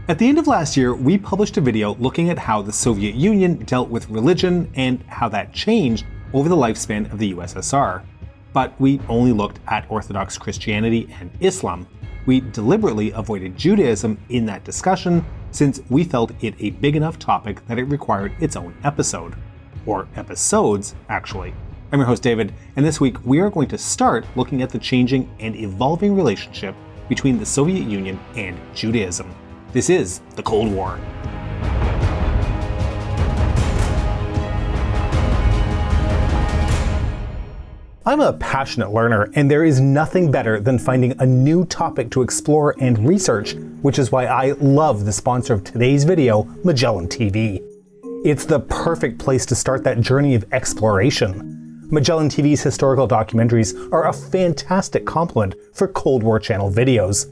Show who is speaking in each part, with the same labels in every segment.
Speaker 1: At the end of last year, we published a video looking at how the Soviet Union dealt with religion and how that changed over the lifespan of the USSR. But we only looked at Orthodox Christianity and Islam. We deliberately avoided Judaism in that discussion since we felt it a big enough topic that it required its own episode. Or episodes, actually. I'm your host David, and this week we are going to start looking at the changing and evolving relationship between the Soviet Union and Judaism. This is the Cold War. I'm a passionate learner, and there is nothing better than finding a new topic to explore and research, which is why I love the sponsor of today's video, Magellan TV. It's the perfect place to start that journey of exploration. Magellan TV's historical documentaries are a fantastic complement for Cold War channel videos.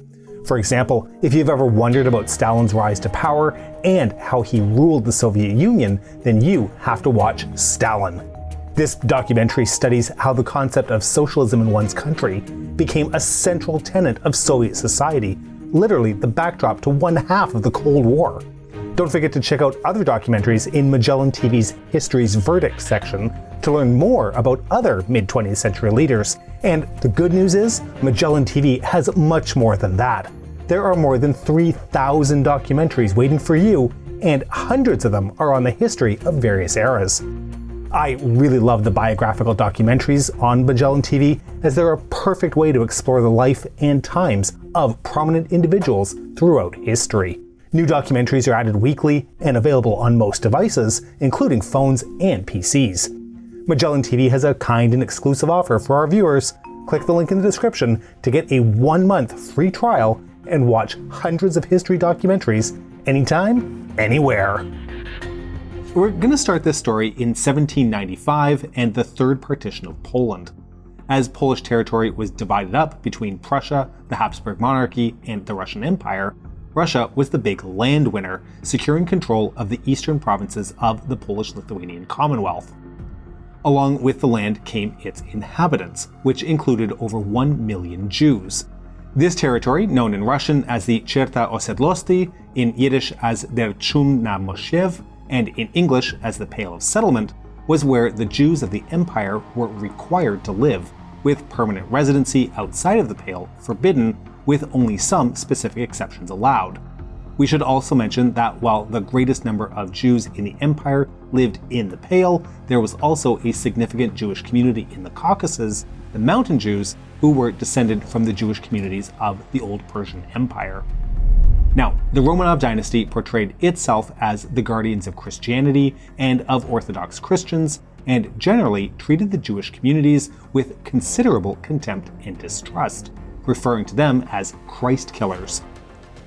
Speaker 1: For example, if you've ever wondered about Stalin's rise to power and how he ruled the Soviet Union, then you have to watch Stalin. This documentary studies how the concept of socialism in one's country became a central tenet of Soviet society, literally the backdrop to one half of the Cold War. Don't forget to check out other documentaries in Magellan TV's History's Verdict section to learn more about other mid-20th century leaders. And the good news is, Magellan TV has much more than that. There are more than 3,000 documentaries waiting for you, and hundreds of them are on the history of various eras. I really love the biographical documentaries on Magellan TV, as they're a perfect way to explore the life and times of prominent individuals throughout history. New documentaries are added weekly and available on most devices, including phones and PCs. Magellan TV has a kind and exclusive offer for our viewers. Click the link in the description to get a 1-month free trial and watch hundreds of history documentaries anytime, anywhere. We're going to start this story in 1795 and the Third Partition of Poland. As Polish territory was divided up between Prussia, the Habsburg monarchy, and the Russian Empire, Russia was the big land winner, securing control of the eastern provinces of the Polish-Lithuanian Commonwealth. Along with the land came its inhabitants, which included over 1 million Jews. This territory, known in Russian as the Cherta Osiedlosti, in Yiddish as Der Chum na Moshev, and in English as the Pale of Settlement, was where the Jews of the empire were required to live, with permanent residency outside of the Pale forbidden, with only some specific exceptions allowed. We should also mention that while the greatest number of Jews in the empire lived in the Pale, there was also a significant Jewish community in the Caucasus, the Mountain Jews, who were descended from the Jewish communities of the Old Persian Empire. Now, the Romanov dynasty portrayed itself as the guardians of Christianity and of Orthodox Christians, and generally treated the Jewish communities with considerable contempt and distrust, referring to them as Christ killers.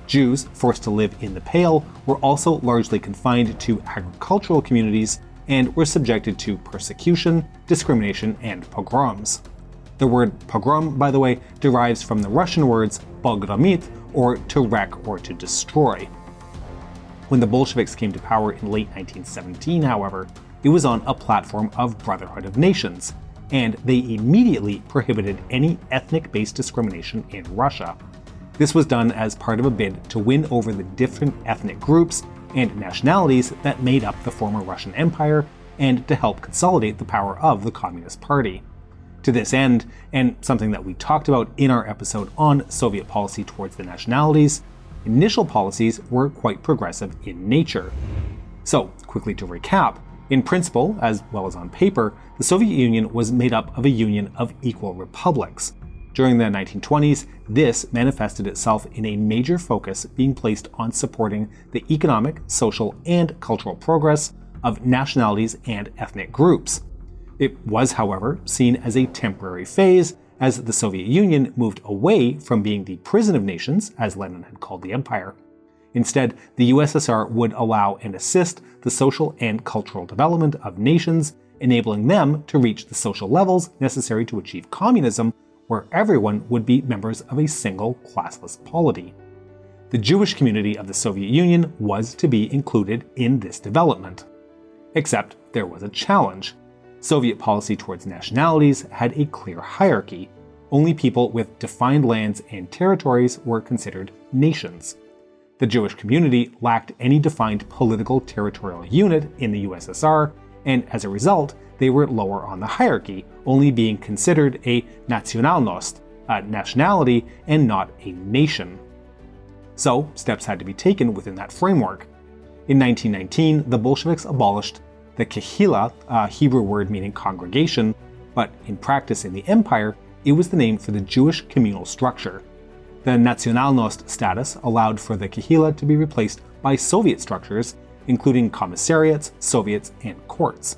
Speaker 1: Jews forced to live in the Pale were also largely confined to agricultural communities and were subjected to persecution, discrimination, and pogroms. The word pogrom, by the way, derives from the Russian words pogromit, or to wreck or to destroy. When the Bolsheviks came to power in late 1917, however, it was on a platform of brotherhood of nations, and they immediately prohibited any ethnic-based discrimination in Russia. This was done as part of a bid to win over the different ethnic groups and nationalities that made up the former Russian Empire, and to help consolidate the power of the Communist Party. To this end, and something that we talked about in our episode on Soviet policy towards the nationalities, initial policies were quite progressive in nature. So, quickly to recap, in principle, as well as on paper, the Soviet Union was made up of a union of equal republics. During the 1920s, this manifested itself in a major focus being placed on supporting the economic, social, and cultural progress of nationalities and ethnic groups. It was, however, seen as a temporary phase as the Soviet Union moved away from being the prison of nations, as Lenin had called the empire. Instead, the USSR would allow and assist the social and cultural development of nations, enabling them to reach the social levels necessary to achieve communism, where everyone would be members of a single classless polity. The Jewish community of the Soviet Union was to be included in this development. Except there was a challenge. Soviet policy towards nationalities had a clear hierarchy. Only people with defined lands and territories were considered nations. The Jewish community lacked any defined political territorial unit in the USSR, and as a result, they were lower on the hierarchy, only being considered a nationalnost, a nationality, and not a nation. So, steps had to be taken within that framework. In 1919, the Bolsheviks abolished the Kehila, a Hebrew word meaning congregation, but in practice in the empire, it was the name for the Jewish communal structure. The nationalnost status allowed for the Kehila to be replaced by Soviet structures, including commissariats, soviets, and courts.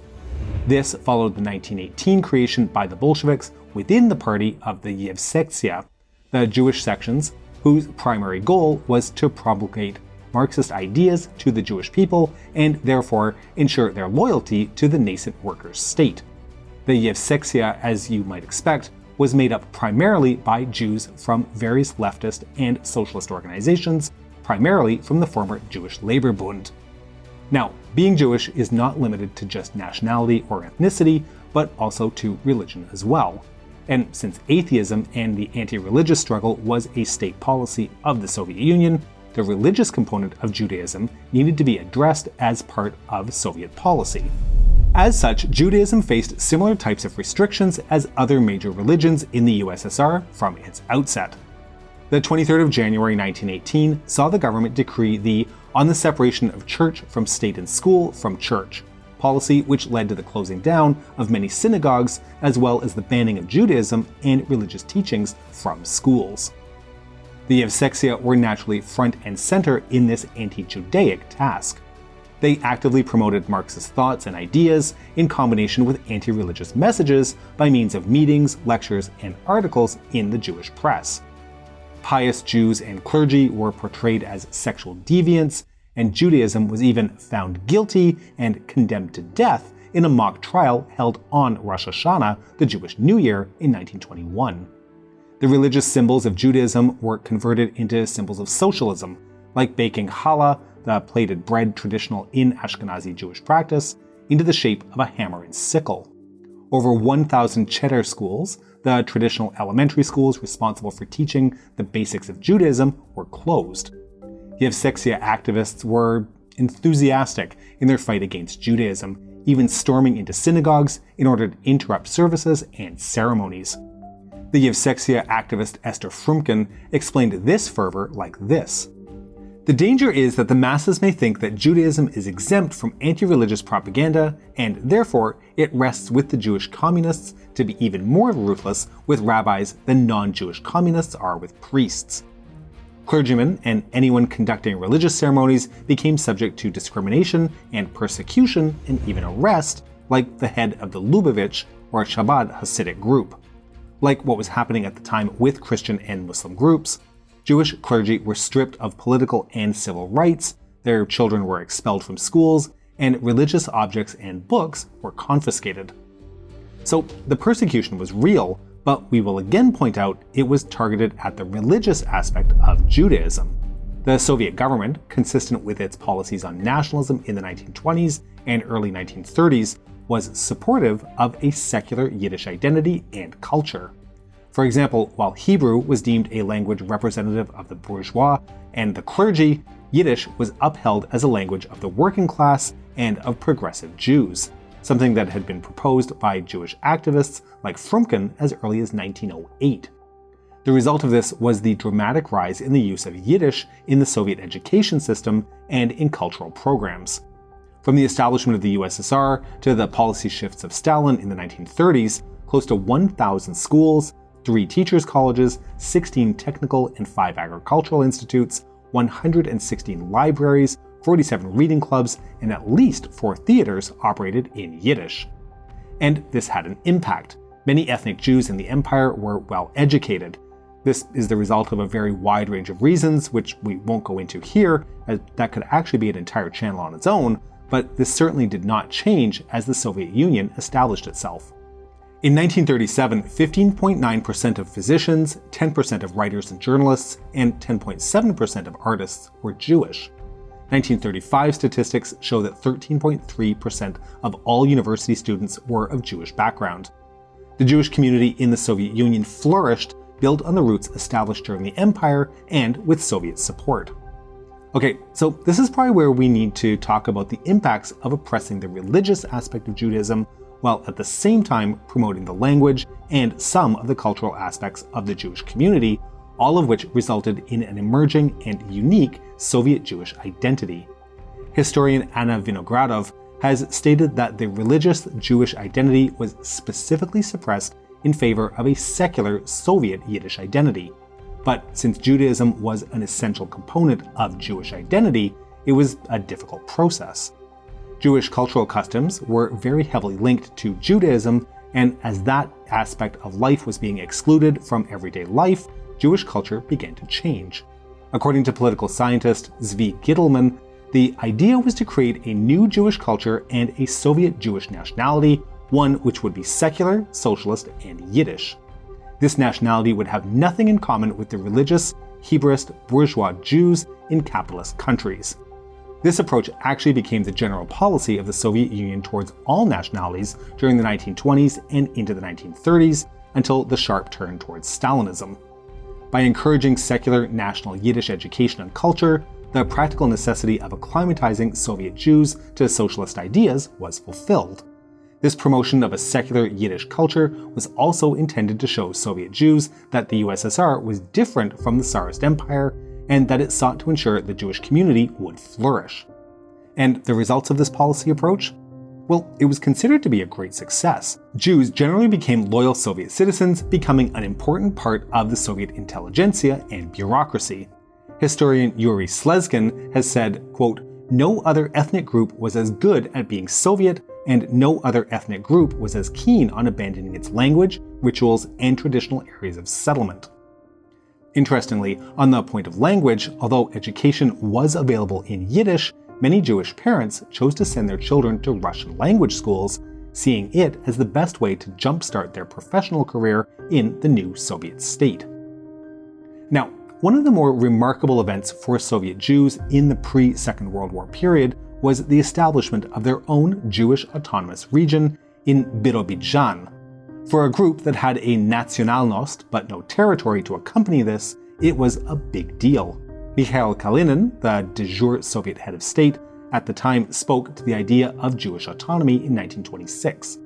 Speaker 1: This followed the 1918 creation by the Bolsheviks within the party of the Yevsektia, the Jewish sections whose primary goal was to promulgate Marxist ideas to the Jewish people and therefore ensure their loyalty to the nascent workers' state. The Yevsektia, as you might expect, was made up primarily by Jews from various leftist and socialist organizations, primarily from the former Jewish Labor Bund. Now, being Jewish is not limited to just nationality or ethnicity, but also to religion as well. And since atheism and the anti-religious struggle was a state policy of the Soviet Union, the religious component of Judaism needed to be addressed as part of Soviet policy. As such, Judaism faced similar types of restrictions as other major religions in the USSR from its outset. The 23rd of January 1918 saw the government decree the On the Separation of Church from State and School from Church policy, which led to the closing down of many synagogues, as well as the banning of Judaism and religious teachings from schools. The Yevsektia were naturally front and center in this anti-Judaic task. They actively promoted Marxist thoughts and ideas in combination with anti-religious messages by means of meetings, lectures, and articles in the Jewish press. Pious Jews and clergy were portrayed as sexual deviants, and Judaism was even found guilty and condemned to death in a mock trial held on Rosh Hashanah, the Jewish New Year, in 1921. The religious symbols of Judaism were converted into symbols of socialism, like baking challah, the plated bread traditional in Ashkenazi Jewish practice, into the shape of a hammer and sickle. Over 1,000 cheder schools, the traditional elementary schools responsible for teaching the basics of Judaism, were closed. Yevsektia activists were enthusiastic in their fight against Judaism, even storming into synagogues in order to interrupt services and ceremonies. The Yevsektia activist Esther Frumkin explained this fervor like this: "The danger is that the masses may think that Judaism is exempt from anti-religious propaganda, and therefore it rests with the Jewish communists to be even more ruthless with rabbis than non-Jewish communists are with priests. Clergymen and anyone conducting religious ceremonies became subject to discrimination and persecution and even arrest, like the head of the Lubavitch or Chabad Hasidic group. Like what was happening at the time with Christian and Muslim groups, Jewish clergy were stripped of political and civil rights, their children were expelled from schools, and religious objects and books were confiscated." So the persecution was real, but we will again point out it was targeted at the religious aspect of Judaism. The Soviet government, consistent with its policies on nationalism in the 1920s and early 1930s, was supportive of a secular Yiddish identity and culture. For example, while Hebrew was deemed a language representative of the bourgeois and the clergy, Yiddish was upheld as a language of the working class and of progressive Jews, something that had been proposed by Jewish activists like Frumkin as early as 1908. The result of this was the dramatic rise in the use of Yiddish in the Soviet education system and in cultural programs. From the establishment of the USSR to the policy shifts of Stalin in the 1930s, close to 1,000 schools, 3 teachers' colleges, 16 technical and 5 agricultural institutes, 116 libraries, 47 reading clubs, and at least 4 theaters operated in Yiddish. And this had an impact. Many ethnic Jews in the empire were well educated. This is the result of a very wide range of reasons, which we won't go into here, as that could actually be an entire channel on its own, but this certainly did not change as the Soviet Union established itself. In 1937, 15.9% of physicians, 10% of writers and journalists, and 10.7% of artists were Jewish. 1935 statistics show that 13.3% of all university students were of Jewish background. The Jewish community in the Soviet Union flourished, built on the roots established during the empire and with Soviet support. Okay, so this is probably where we need to talk about the impacts of oppressing the religious aspect of Judaism, while at the same time promoting the language and some of the cultural aspects of the Jewish community, all of which resulted in an emerging and unique Soviet Jewish identity. Historian Anna Vinogradov has stated that the religious Jewish identity was specifically suppressed in favor of a secular Soviet Yiddish identity. But since Judaism was an essential component of Jewish identity, it was a difficult process. Jewish cultural customs were very heavily linked to Judaism, and as that aspect of life was being excluded from everyday life, Jewish culture began to change. According to political scientist Zvi Gittelman, the idea was to create a new Jewish culture and a Soviet Jewish nationality, one which would be secular, socialist, and Yiddish. This nationality would have nothing in common with the religious, Hebraist, bourgeois Jews in capitalist countries. This approach actually became the general policy of the Soviet Union towards all nationalities during the 1920s and into the 1930s, until the sharp turn towards Stalinism. By encouraging secular national Yiddish education and culture, the practical necessity of acclimatizing Soviet Jews to socialist ideas was fulfilled. This promotion of a secular Yiddish culture was also intended to show Soviet Jews that the USSR was different from the Tsarist Empire and that it sought to ensure the Jewish community would flourish. And the results of this policy approach? Well, it was considered to be a great success. Jews generally became loyal Soviet citizens, becoming an important part of the Soviet intelligentsia and bureaucracy. Historian Yuri Slezkin has said, quote, "No other ethnic group was as good at being Soviet, and no other ethnic group was as keen on abandoning its language, rituals, and traditional areas of settlement." Interestingly, on the point of language, although education was available in Yiddish, many Jewish parents chose to send their children to Russian language schools, seeing it as the best way to jumpstart their professional career in the new Soviet state. Now, one of the more remarkable events for Soviet Jews in the pre-Second World War period was the establishment of their own Jewish autonomous region in Birobidzhan. For a group that had a nationalnost but no territory to accompany this, it was a big deal. Mikhail Kalinin, the de jure Soviet head of state, at the time spoke to the idea of Jewish autonomy in 1926.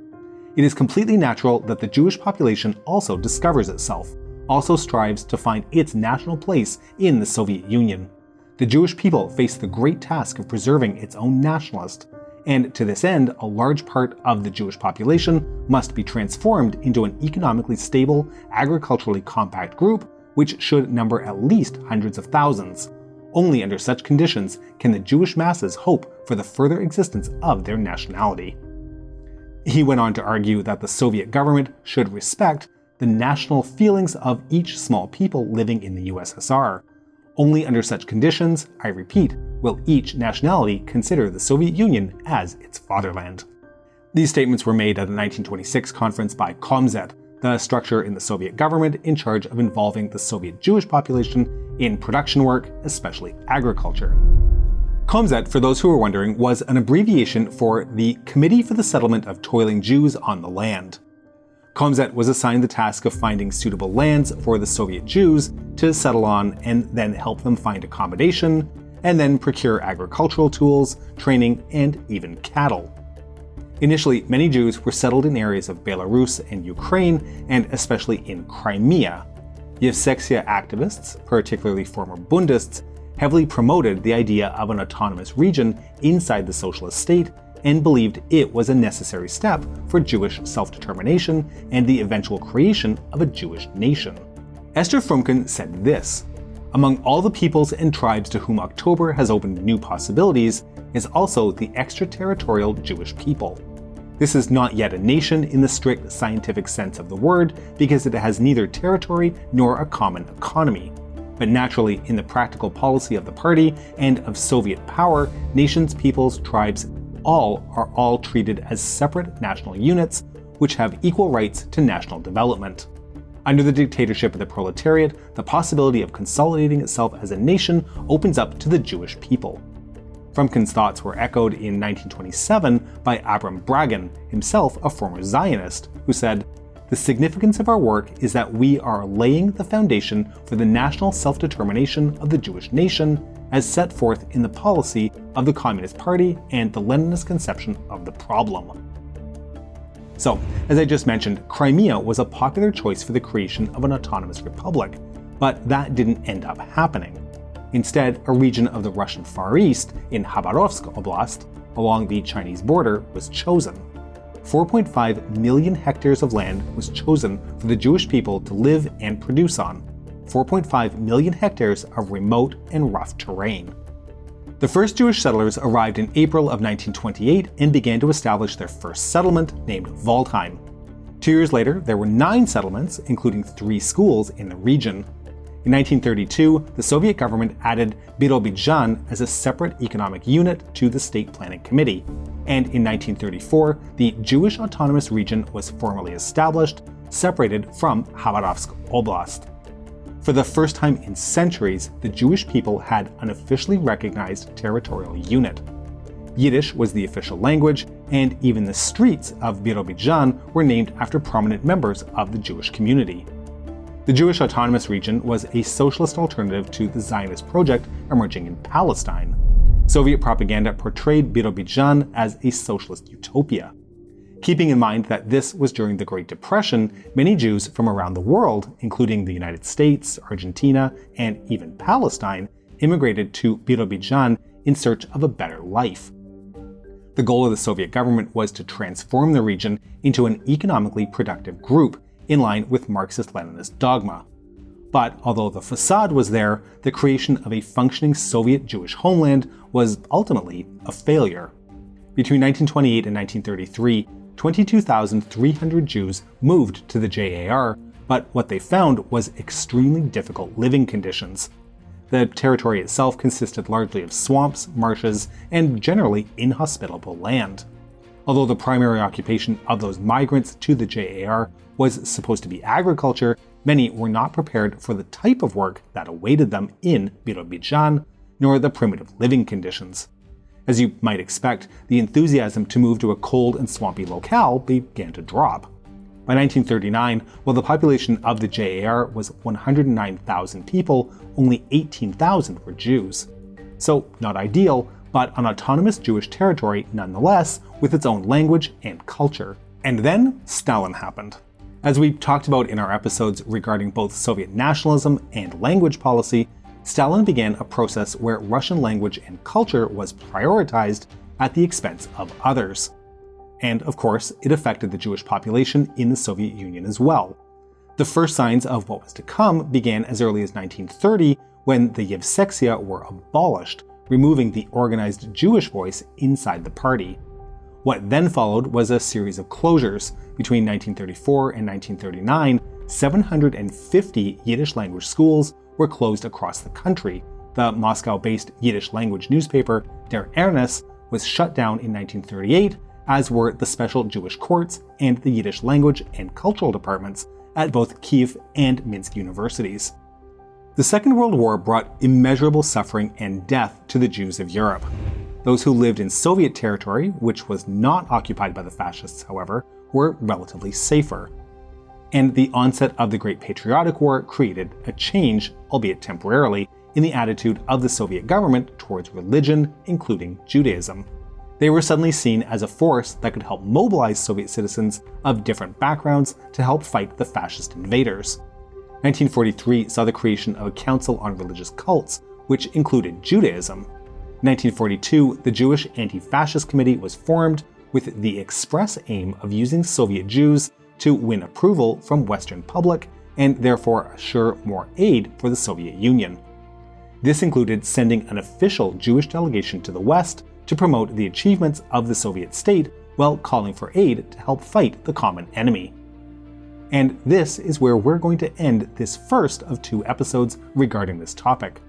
Speaker 1: It is completely natural that the Jewish population also discovers itself, also strives to find its national place in the Soviet Union. The Jewish people face the great task of preserving its own nationalist, and to this end, a large part of the Jewish population must be transformed into an economically stable, agriculturally compact group, which should number at least hundreds of thousands. Only under such conditions can the Jewish masses hope for the further existence of their nationality. He went on to argue that the Soviet government should respect the national feelings of each small people living in the USSR. Only under such conditions, I repeat, will each nationality consider the Soviet Union as its fatherland. These statements were made at a 1926 conference by Komzet, the structure in the Soviet government in charge of involving the Soviet Jewish population in production work, especially agriculture. Komzet, for those who are wondering, was an abbreviation for the Committee for the Settlement of Toiling Jews on the Land. Komzet was assigned the task of finding suitable lands for the Soviet Jews to settle on and then help them find accommodation, and then procure agricultural tools, training, and even cattle. Initially, many Jews were settled in areas of Belarus and Ukraine, and especially in Crimea. Yevsektia activists, particularly former Bundists, heavily promoted the idea of an autonomous region inside the socialist state and believed it was a necessary step for Jewish self-determination and the eventual creation of a Jewish nation. Esther Frumkin said this: "Among all the peoples and tribes to whom October has opened new possibilities is also the extraterritorial Jewish people. This is not yet a nation in the strict scientific sense of the word because it has neither territory nor a common economy. But naturally, in the practical policy of the party and of Soviet power, nations, peoples, tribes, are all treated as separate national units which have equal rights to national development. Under the dictatorship of the proletariat, the possibility of consolidating itself as a nation opens up to the Jewish people." Frumkin's thoughts were echoed in 1927 by Abram Bragin, himself a former Zionist, who said, "The significance of our work is that we are laying the foundation for the national self-determination of the Jewish nation, as set forth in the policy of the Communist Party and the Leninist conception of the problem. So, as I just mentioned, Crimea was a popular choice for the creation of an autonomous republic, but that didn't end up happening. Instead, a region of the Russian Far East in Khabarovsk Oblast, along the Chinese border, was chosen. 4.5 million hectares of land was chosen for the Jewish people to live and produce on. 4.5 million hectares of remote and rough terrain. The first Jewish settlers arrived in April of 1928 and began to establish their first settlement, named Wartime. 2 years later, there were 9 settlements, including 3 schools in the region. In 1932, the Soviet government added Birobidzhan as a separate economic unit to the State Planning Committee, and in 1934, the Jewish Autonomous Region was formally established, separated from Khabarovsk Oblast. For the first time in centuries, the Jewish people had an officially recognized territorial unit. Yiddish was the official language, and even the streets of Birobidzhan were named after prominent members of the Jewish community. The Jewish Autonomous Region was a socialist alternative to the Zionist project emerging in Palestine. Soviet propaganda portrayed Birobidzhan as a socialist utopia. Keeping in mind that this was during the Great Depression, many Jews from around the world, including the United States, Argentina, and even Palestine, immigrated to Birobidzhan in search of a better life. The goal of the Soviet government was to transform the region into an economically productive group, in line with Marxist-Leninist dogma. But although the facade was there, the creation of a functioning Soviet Jewish homeland was ultimately a failure. Between 1928 and 1933, 22,300 Jews moved to the JAR, but what they found was extremely difficult living conditions. The territory itself consisted largely of swamps, marshes, and generally inhospitable land. Although the primary occupation of those migrants to the JAR was supposed to be agriculture, many were not prepared for the type of work that awaited them in Birobidzhan, nor the primitive living conditions. As you might expect, the enthusiasm to move to a cold and swampy locale began to drop. By 1939, while the population of the JAR was 109,000 people, only 18,000 were Jews. So, not ideal, but an autonomous Jewish territory nonetheless, with its own language and culture. And then Stalin happened. As we talked about in our episodes regarding both Soviet nationalism and language policy, Stalin began a process where Russian language and culture was prioritized at the expense of others. And of course, it affected the Jewish population in the Soviet Union as well. The first signs of what was to come began as early as 1930, when the Yevsektia were abolished, removing the organized Jewish voice inside the party. What then followed was a series of closures. Between 1934 and 1939, 750 Yiddish language schools were closed across the country. The Moscow-based Yiddish language newspaper Der Ernest was shut down in 1938, as were the special Jewish courts and the Yiddish language and cultural departments at both Kiev and Minsk universities. The Second World War brought immeasurable suffering and death to the Jews of Europe. Those who lived in Soviet territory, which was not occupied by the fascists, however, were relatively safer. And the onset of the Great Patriotic War created a change, albeit temporarily, in the attitude of the Soviet government towards religion, including Judaism. They were suddenly seen as a force that could help mobilize Soviet citizens of different backgrounds to help fight the fascist invaders. 1943 saw the creation of a Council on Religious Cults, which included Judaism. In 1942, the Jewish Anti-Fascist Committee was formed with the express aim of using Soviet Jews to win approval from Western public and therefore assure more aid for the Soviet Union. This included sending an official Jewish delegation to the West to promote the achievements of the Soviet state while calling for aid to help fight the common enemy. And this is where we're going to end this first of 2 episodes regarding this topic.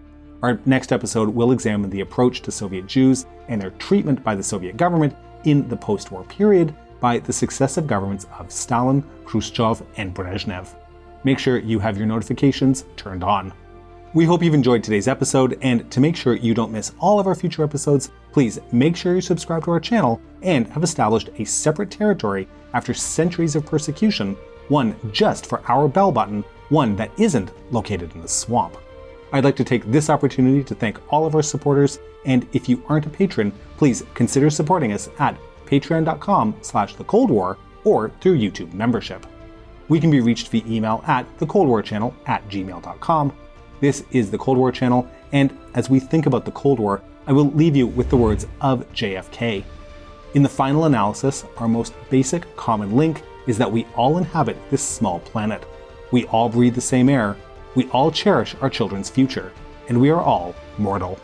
Speaker 1: Our next episode will examine the approach to Soviet Jews and their treatment by the Soviet government in the post-war period by the successive governments of Stalin, Khrushchev, and Brezhnev. Make sure you have your notifications turned on. We hope you've enjoyed today's episode, and to make sure you don't miss all of our future episodes, please make sure you subscribe to our channel and have established a separate territory after centuries of persecution, one just for our bell button, one that isn't located in the swamp. I'd like to take this opportunity to thank all of our supporters, and if you aren't a patron, please consider supporting us at patreon.com/thecoldwar or through YouTube membership. We can be reached via email at thecoldwarchannel@gmail.com. This is The Cold War Channel, and as we think about the Cold War, I will leave you with the words of JFK. In the final analysis, our most basic common link is that we all inhabit this small planet. We all breathe the same air, we all cherish our children's future, and we are all mortal.